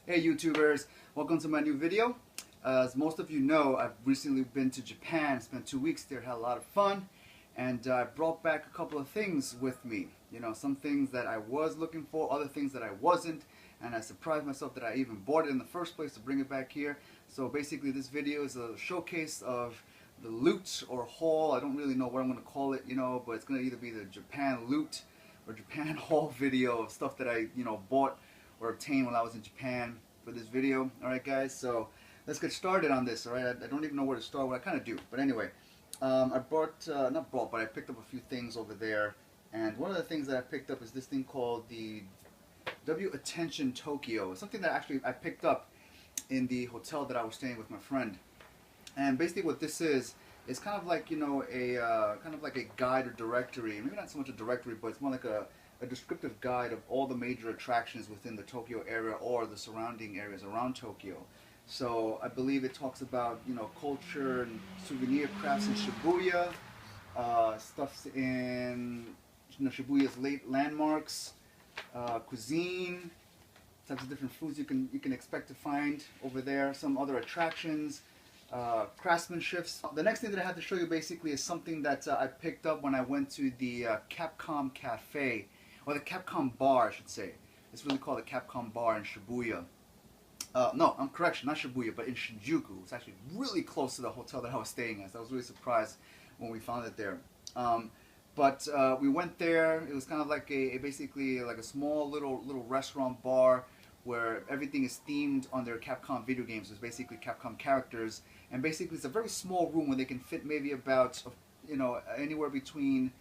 Hey YouTubers, welcome to my new video. As most of you know, I've recently been to Japan, spent 2 weeks there, had a lot of fun, and I brought back a couple of things with me. You know, some things that I was looking for, other things that I wasn't, and I surprised myself that I even bought it in the first place to bring it back here. So basically this video is a showcase of the loot or haul. I don't really know what I'm going to call it, you know, but it's going to either be the Japan loot or Japan haul video of stuff that I, bought or obtained when I was in Japan for this video. Alright guys, so let's get started on this. Alright, I don't even know where to start. Well, I kind of do, but anyway, I picked up a few things over there, and one of the things that I picked up is this thing called the W Attention Tokyo. It's something that actually I picked up in the hotel that I was staying with my friend. And basically what this is kind of like, a guide or directory. Maybe not so much a directory, but it's more like a descriptive guide of all the major attractions within the Tokyo area or the surrounding areas around Tokyo. So I believe it talks about, culture and souvenir crafts in Shibuya, stuff in Shibuya's late landmarks, cuisine, types of different foods you can expect to find over there, some other attractions, craftsmanships. The next thing that I have to show you basically is something that I picked up when I went to the Capcom Cafe, or the Capcom Bar I should say. It's really called the Capcom Bar in Shibuya. No, I'm correction, not Shibuya, but in Shinjuku. It's actually really close to the hotel that I was staying at. So I was really surprised when we found it there. But we went there. It was kind of like basically like a small little restaurant bar where everything is themed on their Capcom video games. It's basically Capcom characters, and basically it's a very small room where they can fit maybe about anywhere between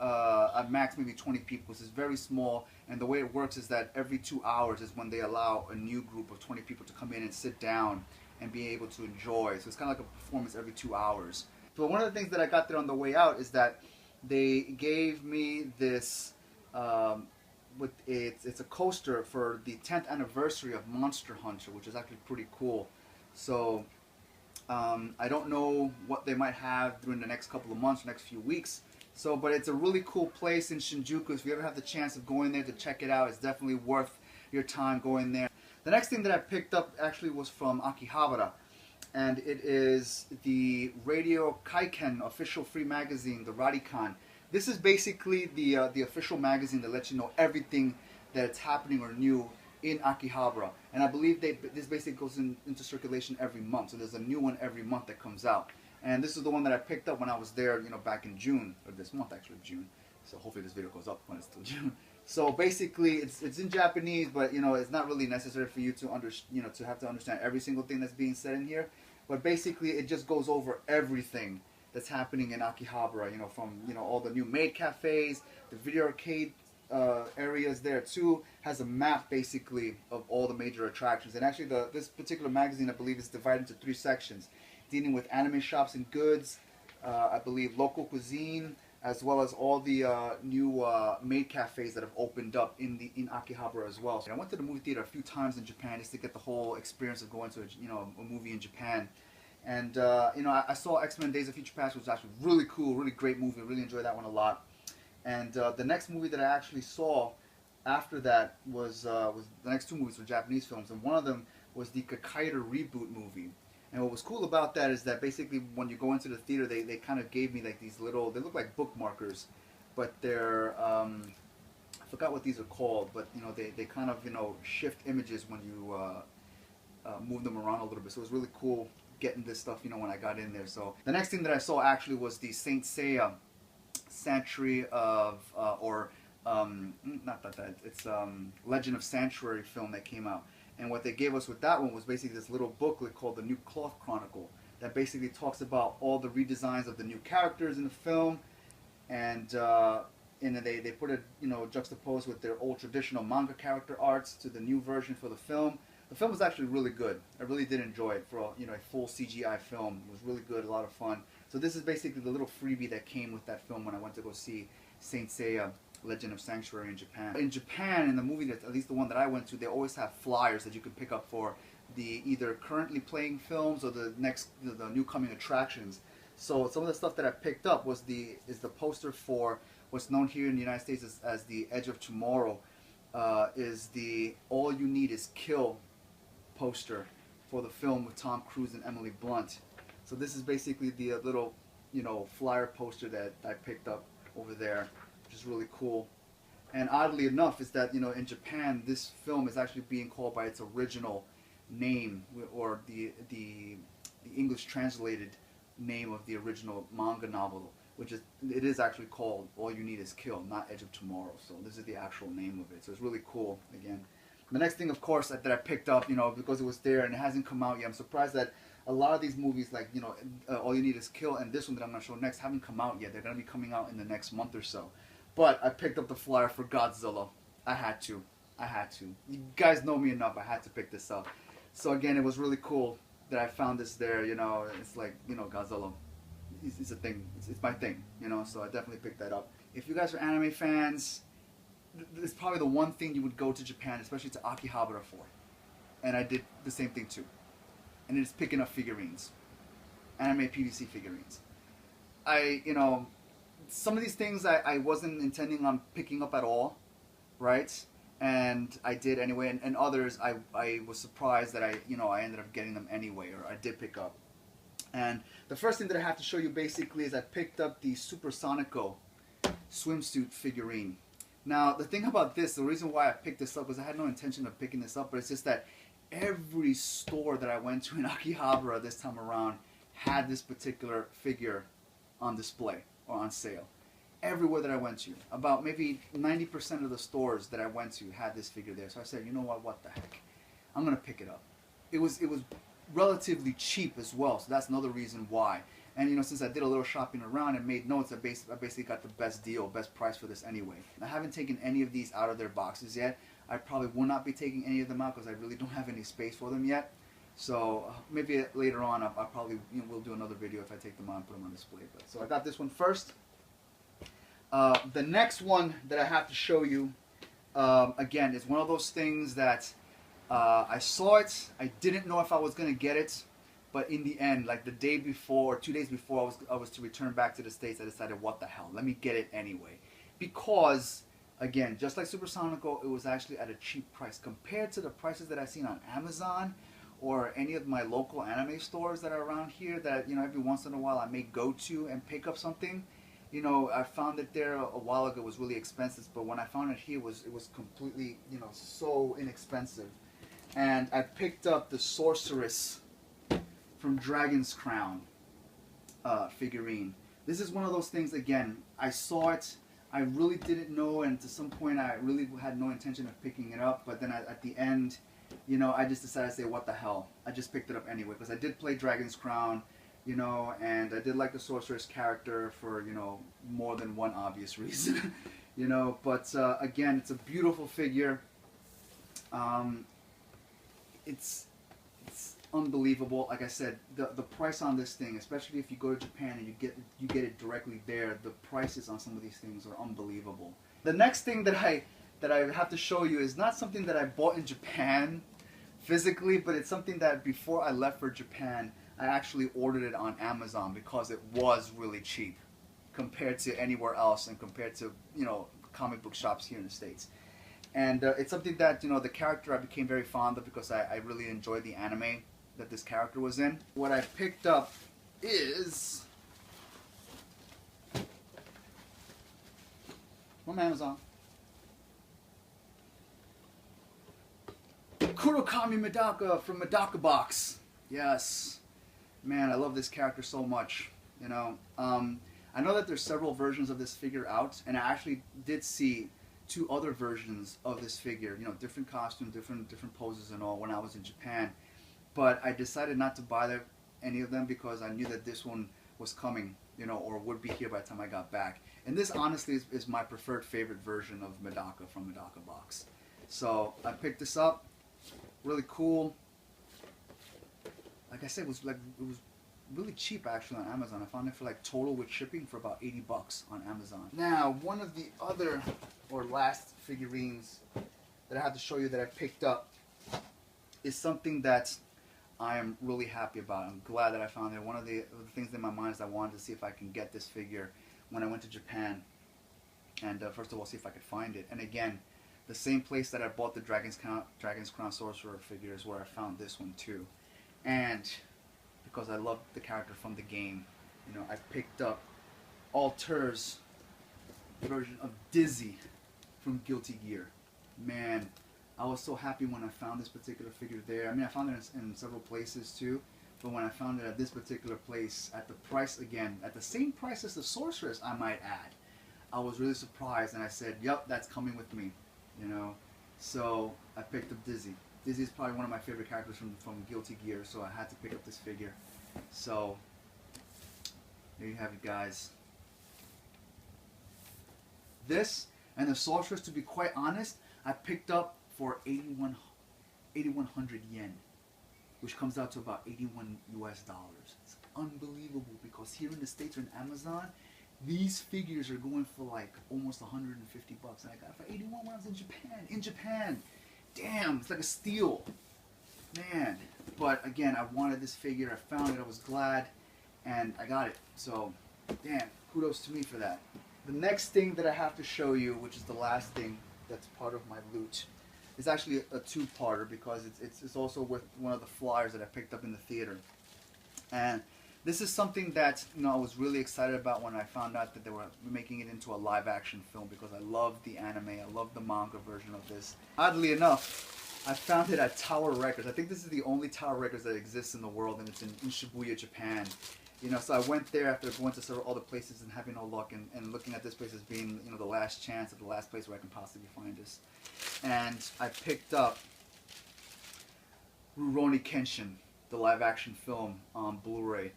at max maybe 20 people. So it's very small, and the way it works is that every 2 hours is when they allow a new group of 20 people to come in and sit down and be able to enjoy. So it's kind of like a performance every 2 hours. So one of the things that I got there on the way out is that they gave me this it's a coaster for the 10th anniversary of Monster Hunter, which is actually pretty cool. So I don't know what they might have during the next couple of months, next few weeks. So, but it's a really cool place in Shinjuku. If you ever have the chance of going there to check it out, it's definitely worth your time going there. The next thing that I picked up actually was from Akihabara, and it is the Radio Kaiken official free magazine, the Radikan. This is basically the official magazine that lets you know everything that's happening or new in Akihabara. And I believe this basically goes into circulation every month. So there's a new one every month that comes out. And this is the one that I picked up when I was there, back in June, or this month actually, June. So hopefully this video goes up when it's still June. So basically it's in Japanese, but it's not really necessary for you to to have to understand every single thing that's being said in here. But basically it just goes over everything that's happening in Akihabara, from all the new maid cafes, the video arcade areas there too. Has a map basically of all the major attractions. And actually this particular magazine, I believe, is divided into 3 sections, dealing with anime shops and goods, I believe local cuisine, as well as all the new maid cafes that have opened up in Akihabara as well. So I went to the movie theater a few times in Japan just to get the whole experience of going to a movie in Japan. And I saw X-Men Days of Future Past, which was actually really cool, really great movie. I really enjoyed that one a lot. And the next movie that I actually saw after that was the next 2 movies were Japanese films, and one of them was the Kakaida reboot movie. And what was cool about that is that basically when you go into the theater, they kind of gave me like these little, they look like bookmarkers, but they're, I forgot what these are called, but they kind of, shift images when you move them around a little bit. So it was really cool getting this stuff, when I got in there. So the next thing that I saw actually was the Saint Seiya Sanctuary of, it's Legend of Sanctuary film that came out. And what they gave us with that one was basically this little booklet called the New Cloth Chronicle that basically talks about all the redesigns of the new characters in the film, and then they put it juxtaposed with their old traditional manga character arts to the new version for the film. The film was actually really good. I really did enjoy it for a full CGI film. It was really good, a lot of fun. So this is basically the little freebie that came with that film when I went to go see Saint Seiya Legend of Sanctuary in Japan. In Japan, in the movie, at least the one that I went to, they always have flyers that you can pick up for the either currently playing films or the new coming attractions. So some of the stuff that I picked up was the poster for what's known here in the United States as the Edge of Tomorrow. Is the All You Need Is Kill poster for the film with Tom Cruise and Emily Blunt. So this is basically the little, flyer poster that I picked up over there, which is really cool. And oddly enough is that, in Japan, this film is actually being called by its original name, or the English translated name of the original manga novel, it is actually called All You Need Is Kill, not Edge of Tomorrow. So this is the actual name of it. So it's really cool. Again, the next thing, of course, that I picked up, because it was there and it hasn't come out yet. I'm surprised that a lot of these movies, like, All You Need Is Kill and this one that I'm going to show next, haven't come out yet. They're going to be coming out in the next month or so. But I picked up the flyer for Godzilla. I had to. You guys know me enough. I had to pick this up. So again, it was really cool that I found this there. It's like, Godzilla. It's a thing. It's my thing. So I definitely picked that up. If you guys are anime fans, it's probably the one thing you would go to Japan, especially to Akihabara, for. And I did the same thing too. And it's picking up figurines. Anime PVC figurines. Some of these things I wasn't intending on picking up at all, right? And I did anyway, and others I was surprised that I ended up getting them anyway, or I did pick up. And the first thing that I have to show you basically is I picked up the Supersonico swimsuit figurine. Now, the thing about this, the reason why I picked this up was I had no intention of picking this up, but it's just that every store that I went to in Akihabara this time around had this particular figure on display or on sale. Everywhere that I went to, about maybe 90% of the stores that I went to had this figure there. So I said, you know what the heck, I'm gonna pick it up. It was relatively cheap as well, so that's another reason why. And since I did a little shopping around and made notes, I basically got the best deal, best price for this anyway. I haven't taken any of these out of their boxes yet. I probably will not be taking any of them out because I really don't have any space for them yet. So maybe later on I'll probably will do another video if I take them out and put them on display. So I got this one first. The next one that I have to show you, again, is one of those things that I saw it. I didn't know if I was going to get it, but in the end, like the day before, or 2 days before I was to return back to the States, I decided, what the hell, let me get it anyway. Because, again, just like Supersonico, it was actually at a cheap price compared to the prices that I've seen on Amazon or any of my local anime stores that are around here that, every once in a while I may go to and pick up something. I found it there a while ago. It was really expensive, but when I found it here, it was completely, so inexpensive. And I picked up the Sorceress from Dragon's Crown figurine. This is one of those things, again, I saw it, I really didn't know, and to some point I really had no intention of picking it up, but then at the end, I just decided to say, what the hell, I just picked it up anyway, because I did play Dragon's Crown, and I did like the Sorceress character for, more than one obvious reason, but again, it's a beautiful figure. It's unbelievable. Like I said, the price on this thing, especially if you go to Japan and you get it directly there, the prices on some of these things are unbelievable. The next thing that I have to show you is not something that I bought in Japan physically, but it's something that before I left for Japan, I actually ordered it on Amazon because it was really cheap compared to anywhere else and compared to, comic book shops here in the States. And it's something that, the character I became very fond of because I really enjoyed the anime that this character was in. What I picked up is from Amazon, Kurokami Medaka from Medaka Box. Yes. Man, I love this character so much. I know that there's several versions of this figure out, and I actually did see 2 other versions of this figure, different costumes, different poses and all when I was in Japan. But I decided not to buy any of them because I knew that this one was coming, or would be here by the time I got back. And this honestly is my preferred favorite version of Medaka from Medaka Box. So I picked this up, really cool. Like I said, it was really cheap actually on Amazon. I found it for like total with shipping for about 80 bucks on Amazon. Now, one of the other or last figurines that I have to show you that I picked up is something that I am really happy about. I'm glad that I found it. One of the things in my mind is I wanted to see if I can get this figure when I went to Japan, and first of all see if I could find it. And again, the same place that I bought the Dragon's Crown Sorcerer figure is where I found this one too. And because I love the character from the game, you know, I picked up Alter's version of Dizzy from Guilty Gear. Man, I was so happy when I found this particular figure there. I mean, I found it in several places too, but when I found it at this particular place, at the price again, at the same price as the Sorceress, I might add, I was really surprised, and I said, "Yup, that's coming with me," you know. So I picked up Dizzy. Dizzy is probably one of my favorite characters from Guilty Gear, so I had to pick up this figure. So there you have it, guys. This and the Sorceress, to be quite honest, I picked up for 8,100 yen, which comes out to about $81 US. It's unbelievable, because here in the States or in Amazon, these figures are going for like almost 150 bucks, and I got it for 81 when I was in Japan. In Japan, damn, it's like a steal, man. But again, I wanted this figure. I found it. I was glad, and I got it. So, damn, kudos to me for that. The next thing that I have to show you, which is the last thing that's part of my loot, is actually a two-parter, because it's also with one of the flyers that I picked up in the theater. And this is something that, you know, I was really excited about when I found out that they were making it into a live-action film, because I love the anime, I love the manga version of this. Oddly enough, I found it at Tower Records. I think this is the only Tower Records that exists in the world, and it's in Shibuya, Japan. You know, so I went there after going to several other places and having no luck, and looking at this place as being, you know, the last chance, of the last place where I can possibly find this. And I picked up Rurouni Kenshin, the live-action film, on Blu-ray.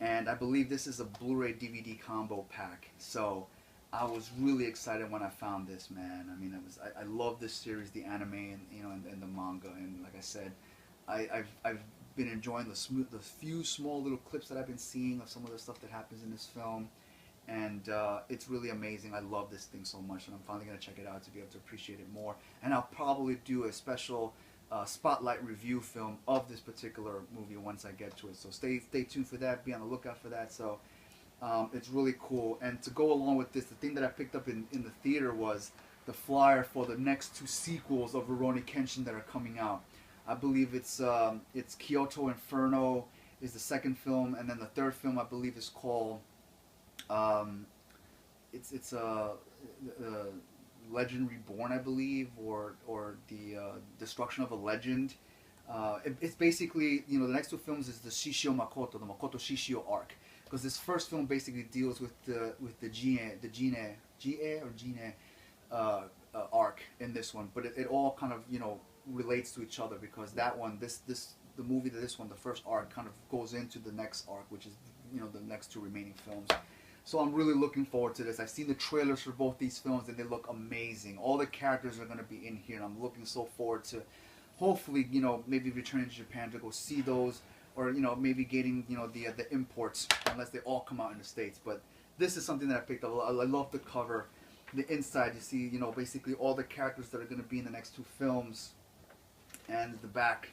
And I believe this is a Blu-ray DVD combo pack. So I was really excited when I found this, man. I mean, I love this series, the anime, and you know, and the manga. And like I said, I've been enjoying the few small little clips that I've been seeing of some of the stuff that happens in this film, and it's really amazing. I love this thing so much, and I'm finally gonna check it out to be able to appreciate it more. And I'll probably do a special spotlight review film of this particular movie once I get to it. So stay tuned for that. Be on the lookout for that. So it's really cool. And to go along with this, the thing that I picked up in the theater was the flyer for the next two sequels of Rurouni Kenshin that are coming out. I believe it's Kyoto Inferno is the second film, and then the third film I believe is called it's Legend Reborn, I believe, or the Destruction of a Legend. It's basically, you know, the next two films is the Shishio Makoto, the Makoto Shishio arc, because this first film basically deals with the Jine arc in this one, but it all kind of, you know, relates to each other, because that one, the movie to this one, the first arc kind of goes into the next arc, which is, you know, the next two remaining films. So I'm really looking forward to this. I've seen the trailers for both these films, and they look amazing. All the characters are going to be in here, and I'm looking so forward to hopefully, you know, maybe returning to Japan to go see those, or, you know, maybe getting, you know, the imports, unless they all come out in the States. But this is something that I picked up. I love the cover. The inside, you see, you know, basically all the characters that are going to be in the next two films, and the back.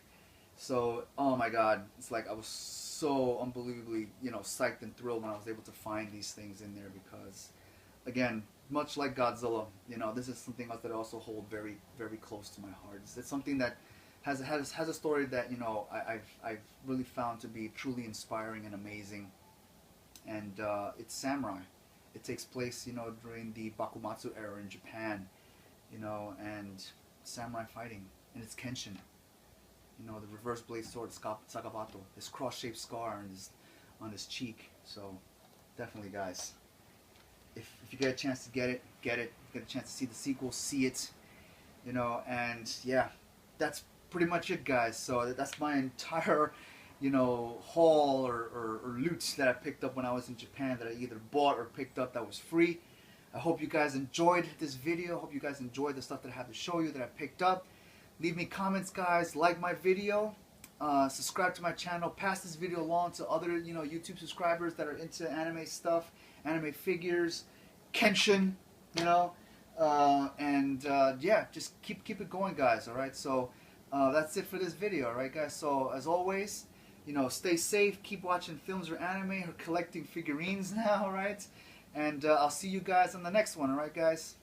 So, oh my god, it's like I was so unbelievably, you know, psyched and thrilled when I was able to find these things in there, because, again, much like Godzilla, you know, this is something else that I also hold very, very close to my heart. It's something that has a story that, you know, I've really found to be truly inspiring and amazing, and it's samurai. It takes place, you know, during the Bakumatsu era in Japan, you know, and samurai fighting, and it's Kenshin. You know, the reverse blade sword, Sakabato, this cross-shaped scar on his cheek. So, definitely, guys, if you get a chance to get it, get it. Get a chance to see the sequel, see it. You know, and yeah, that's pretty much it, guys. So that's my entire, you know, haul or loot that I picked up when I was in Japan, that I either bought or picked up that was free. I hope you guys enjoyed this video. I hope you guys enjoyed the stuff that I had to show you that I picked up. Leave me comments, guys. Like my video. Subscribe to my channel. Pass this video along to other, you know, YouTube subscribers that are into anime stuff, anime figures, Kenshin, you know. Yeah, just keep it going, guys. All right. So that's it for this video. All right, guys. So as always, you know, stay safe. Keep watching films or anime or collecting figurines now. All right. And I'll see you guys on the next one. All right, guys.